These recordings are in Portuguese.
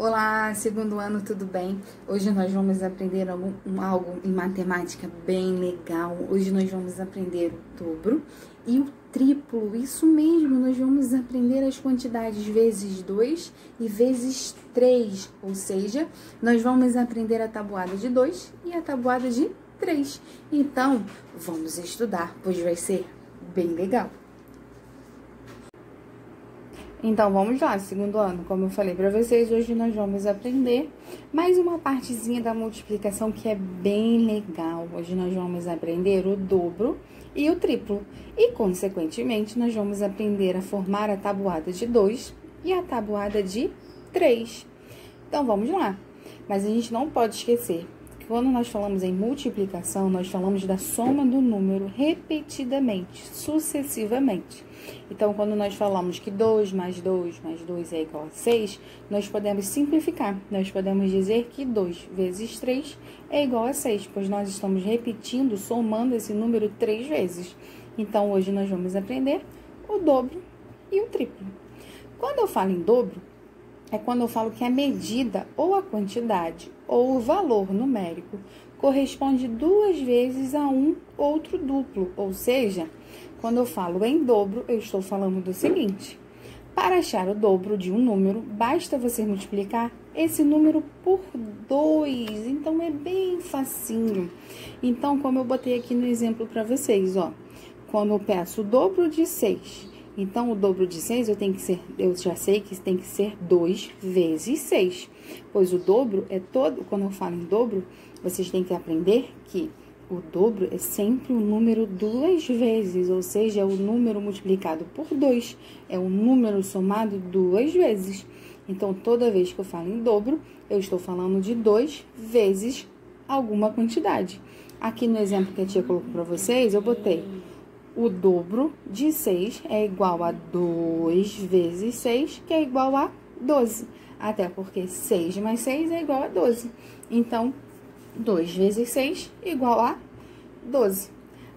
Olá, segundo ano, tudo bem? Hoje nós vamos aprender algo em matemática bem legal. Hoje nós vamos aprender o dobro e o triplo. Isso mesmo, nós vamos aprender as quantidades vezes 2 e vezes 3. Ou seja, nós vamos aprender a tabuada de 2 e a tabuada de 3. Então, vamos estudar, pois vai ser bem legal. Então, vamos lá, segundo ano, como eu falei para vocês, hoje nós vamos aprender mais uma partezinha da multiplicação que é bem legal. Hoje nós vamos aprender o dobro e o triplo e, consequentemente, nós vamos aprender a formar a tabuada de 2 e a tabuada de 3. Então, vamos lá. Mas a gente não pode esquecer que quando nós falamos em multiplicação, nós falamos da soma do número repetidamente, sucessivamente. Então, quando nós falamos que 2 mais 2 mais 2 é igual a 6, nós podemos simplificar. Nós podemos dizer que 2 vezes 3 é igual a 6, pois nós estamos repetindo, somando esse número 3 vezes. Então, hoje nós vamos aprender o dobro e o triplo. Quando eu falo em dobro, é quando eu falo que a medida ou a quantidade ou o valor numérico corresponde 2 vezes a um outro duplo, ou seja, quando eu falo em dobro, eu estou falando do seguinte: para achar o dobro de um número, basta você multiplicar esse número por 2. Então, é bem facinho. Então, como eu botei aqui no exemplo para vocês, ó. Quando eu peço o dobro de 6, então, o dobro de 6 eu já sei que tem que ser 2 vezes 6. Pois o dobro é todo, quando eu falo em dobro, vocês têm que aprender que o dobro é sempre um número 2 vezes, ou seja, é o número multiplicado por 2, é o número somado 2 vezes. Então, toda vez que eu falo em dobro, eu estou falando de 2 vezes alguma quantidade. Aqui no exemplo que a tia colocou para vocês, eu botei o dobro de 6 é igual a 2 vezes 6, que é igual a 12. Até porque 6 mais 6 é igual a 12. Então, 2 vezes 6 igual a 12.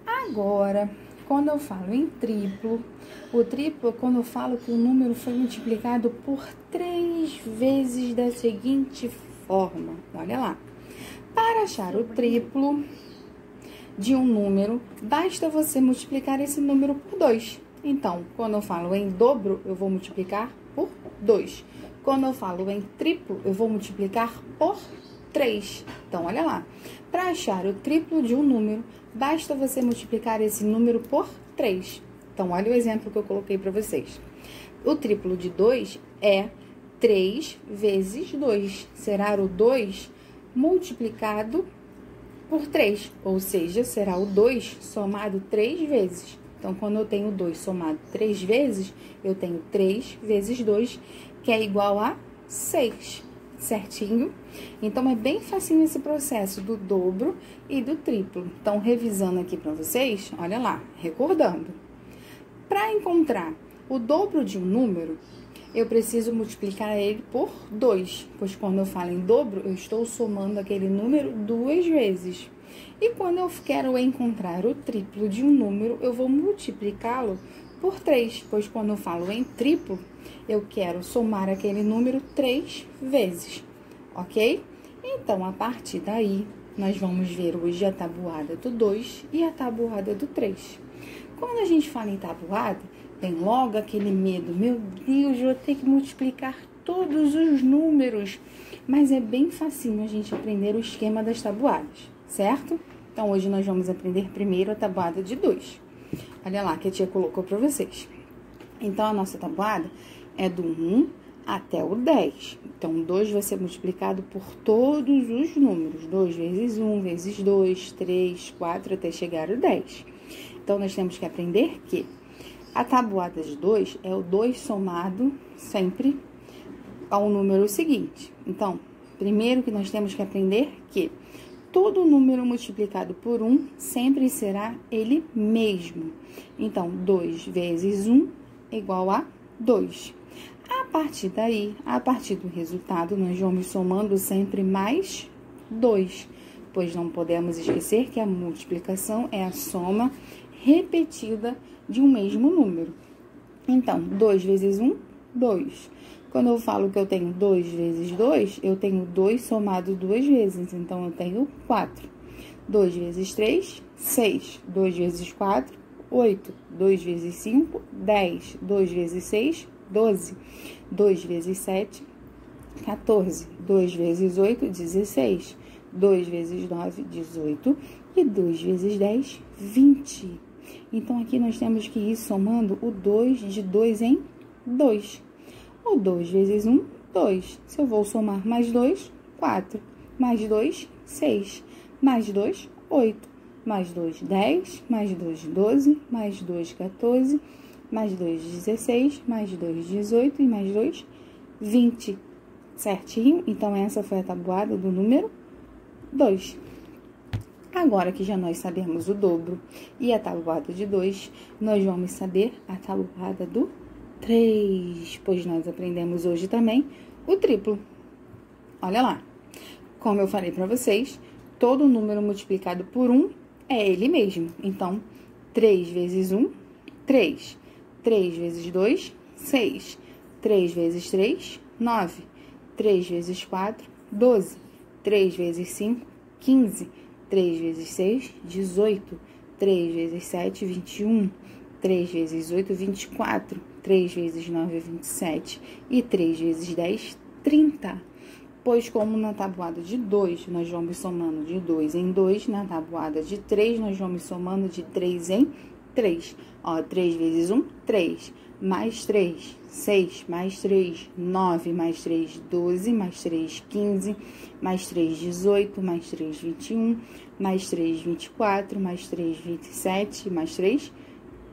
Agora, quando eu falo em triplo, o triplo é quando eu falo que o número foi multiplicado por 3 vezes da seguinte forma. Olha lá. Para achar o triplo de um número, basta você multiplicar esse número por 2. Então, quando eu falo em dobro, eu vou multiplicar por 2. Quando eu falo em triplo, eu vou multiplicar por 3. Então, olha lá. Para achar o triplo de um número, basta você multiplicar esse número por 3. Então, olha o exemplo que eu coloquei para vocês. O triplo de 2 é 3 vezes 2. Será o 2 multiplicado por 3, ou seja, será o 2 somado 3 vezes. Então, quando eu tenho 2 somado 3 vezes, eu tenho 3 vezes 2, que é igual a 6, certinho? Então, é bem facinho esse processo do dobro e do triplo. Então, revisando aqui para vocês, olha lá, recordando. Para encontrar o dobro de um número, eu preciso multiplicar ele por 2, pois quando eu falo em dobro, eu estou somando aquele número 2 vezes. E quando eu quero encontrar o triplo de um número, eu vou multiplicá-lo por 3, pois quando eu falo em triplo, eu quero somar aquele número 3 vezes, ok? Então, a partir daí, nós vamos ver hoje a tabuada do 2 e a tabuada do 3. Quando a gente fala em tabuada, tem logo aquele medo, meu Deus, eu vou ter que multiplicar todos os números. Mas é bem facinho a gente aprender o esquema das tabuadas, certo? Então, hoje nós vamos aprender primeiro a tabuada de 2. Olha lá que a tia colocou para vocês. Então, a nossa tabuada é do 1 até o 10. Então, 2 vai ser multiplicado por todos os números. 2 vezes 1, vezes 2, 3, 4, até chegar ao 10. Então, nós temos que aprender que a tabuada de 2 é o 2 somado sempre ao número seguinte. Então, primeiro que nós temos que aprender que todo número multiplicado por 1 sempre será ele mesmo. Então, 2 vezes 1 é igual a 2. A partir daí, a partir do resultado, nós vamos somando sempre mais 2, pois não podemos esquecer que a multiplicação é a soma repetida de um mesmo número. Então, 2 vezes 1, 2. Quando eu falo que eu tenho 2 vezes 2, eu tenho 2 somado 2 vezes, então eu tenho 4. 2 vezes 3, 6. 2 vezes 4, 8. 2 vezes 5, 10. 2 vezes 6, 12. 2 vezes 7, 14. 2 vezes 8, 16. 2 vezes 9, 18. E 2 vezes 10, 20. Então, aqui nós temos que ir somando o 2 de 2 em 2. O 2 vezes 1, 2. Se eu vou somar mais 2, 4. Mais 2, 6. Mais 2, 8. Mais 2, 10. Mais 2, 12. Mais 2, 14. Mais 2, 16. Mais 2, 18. E mais 2, 20. Certinho? Então, essa foi a tabuada do número 2. Agora que já nós sabemos o dobro e a tabuada de 2, nós vamos saber a tabuada do 3, pois nós aprendemos hoje também o triplo. Olha lá, como eu falei para vocês, todo número multiplicado por 1 é ele mesmo. Então, 3 vezes 1, 3. 3 vezes 2, 6. 3 vezes 3, 9. 3 vezes 4, 12. 3 vezes 5, 15. 3 vezes 6, 18. 3 vezes 7, 21. 3 vezes 8, 24. 3 vezes 9, 27. E 3 vezes 10, 30. Pois como na tabuada de 2, nós vamos somando de 2 em 2, na tabuada de 3, nós vamos somando de 3 em 3. Ó, 3 vezes 1, 3. Mais 3, 6. Mais 3, 9. Mais 3, 12. Mais 3, 15. Mais 3, 18. Mais 3, 21. Mais 3, 24. Mais 3, 27. Mais 3,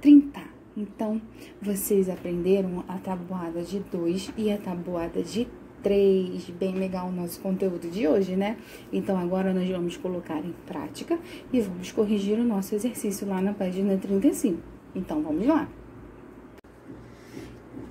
30. Então, vocês aprenderam a tabuada de 2 e a tabuada de 3. Bem legal o nosso conteúdo de hoje, né? Então, agora nós vamos colocar em prática e vamos corrigir o nosso exercício lá na página 35. Então, vamos lá.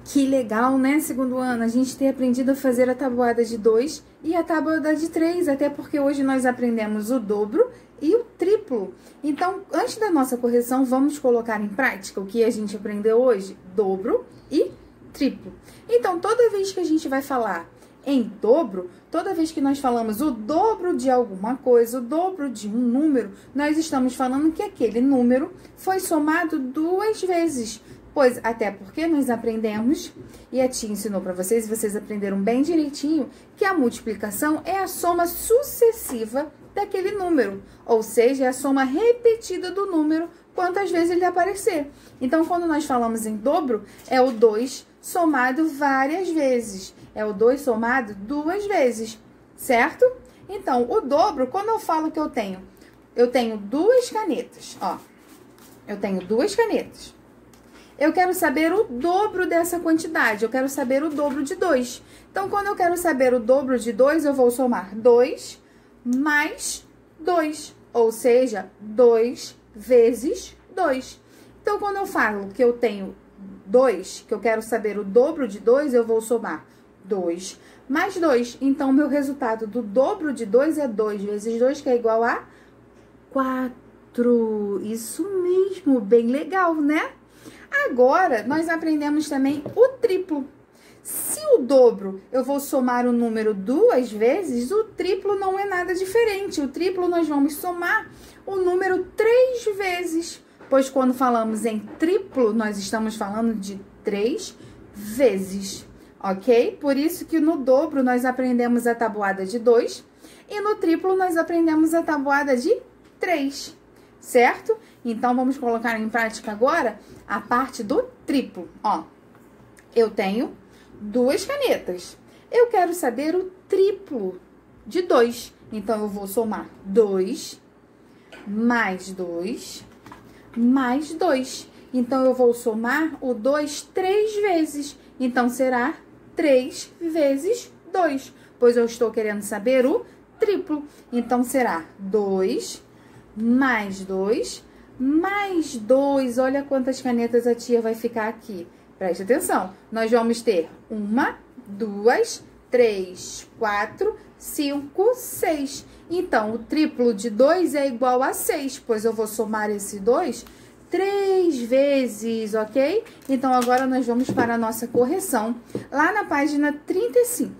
Que legal, né, segundo ano, a gente ter aprendido a fazer a tabuada de 2 e a tabuada de 3, até porque hoje nós aprendemos o dobro e o triplo. Então, antes da nossa correção, vamos colocar em prática o que a gente aprendeu hoje? Dobro e triplo. Então, toda vez que a gente vai falar em dobro, toda vez que nós falamos o dobro de alguma coisa, o dobro de um número, nós estamos falando que aquele número foi somado 2 vezes. Pois, até porque nós aprendemos, e a tia ensinou para vocês, e vocês aprenderam bem direitinho, que a multiplicação é a soma sucessiva daquele número. Ou seja, é a soma repetida do número quantas vezes ele aparecer. Então, quando nós falamos em dobro, é o 2 somado várias vezes. É o 2 somado 2 vezes, certo? Então, o dobro, quando eu falo que eu tenho 2 canetas, ó. Eu tenho 2 canetas. Eu quero saber o dobro dessa quantidade, eu quero saber o dobro de 2. Então, quando eu quero saber o dobro de 2, eu vou somar 2 mais 2, ou seja, 2 vezes 2. Então, quando eu falo que eu tenho 2, que eu quero saber o dobro de 2, eu vou somar 2 mais 2. Então, meu resultado do dobro de 2 é 2 vezes 2, que é igual a 4. Isso mesmo, bem legal, né? Agora, nós aprendemos também o triplo. Se o dobro eu vou somar o número 2 vezes, o triplo não é nada diferente. O triplo nós vamos somar o número 3 vezes. Pois quando falamos em triplo, nós estamos falando de 3 vezes, ok? Por isso que no dobro nós aprendemos a tabuada de 2 e no triplo nós aprendemos a tabuada de 3, certo? Então, vamos colocar em prática agora a parte do triplo. Ó, eu tenho 2 canetas. Eu quero saber o triplo de 2. Então, eu vou somar 2 mais 2 mais 2. Então, eu vou somar o 2 3 vezes. Então, será 3 vezes 2, pois eu estou querendo saber o triplo. Então, será 2 mais 2 mais 2, olha quantas canetas a tia vai ficar aqui. Preste atenção, nós vamos ter 1, 2, 3, 4, 5, 6. Então, o triplo de 2 é igual a 6, pois eu vou somar esse 2 3 vezes, ok? Então, agora nós vamos para a nossa correção, lá na página 35.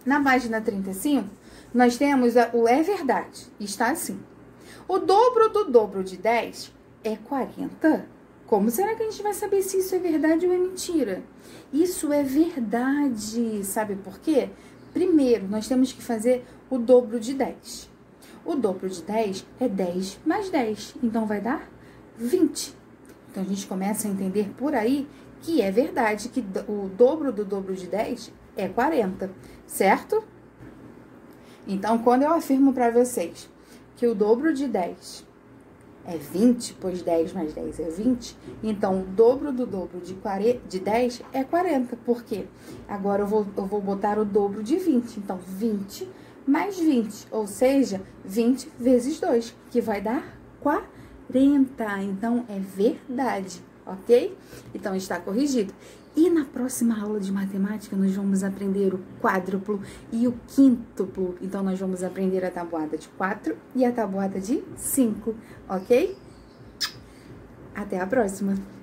Na página 35, nós temos o é verdade, está assim. O dobro do dobro de 10 é 40. Como será que a gente vai saber se isso é verdade ou é mentira? Isso é verdade, sabe por quê? Primeiro, nós temos que fazer o dobro de 10. O dobro de 10 é 10 mais 10, então vai dar 20. Então, a gente começa a entender por aí que é verdade, que o dobro do dobro de 10 é 40, certo? Então, quando eu afirmo para vocês que o dobro de 10 é 20, pois 10 mais 10 é 20, então o dobro do dobro de 10 é 40. Por quê? Agora eu vou botar o dobro de 20, então 20 mais 20, ou seja, 20 vezes 2, que vai dar 40. Então, é verdade, ok? Então, está corrigido. E na próxima aula de matemática, nós vamos aprender o quádruplo e o quíntuplo. Então, nós vamos aprender a tabuada de 4 e a tabuada de 5, ok? Até a próxima!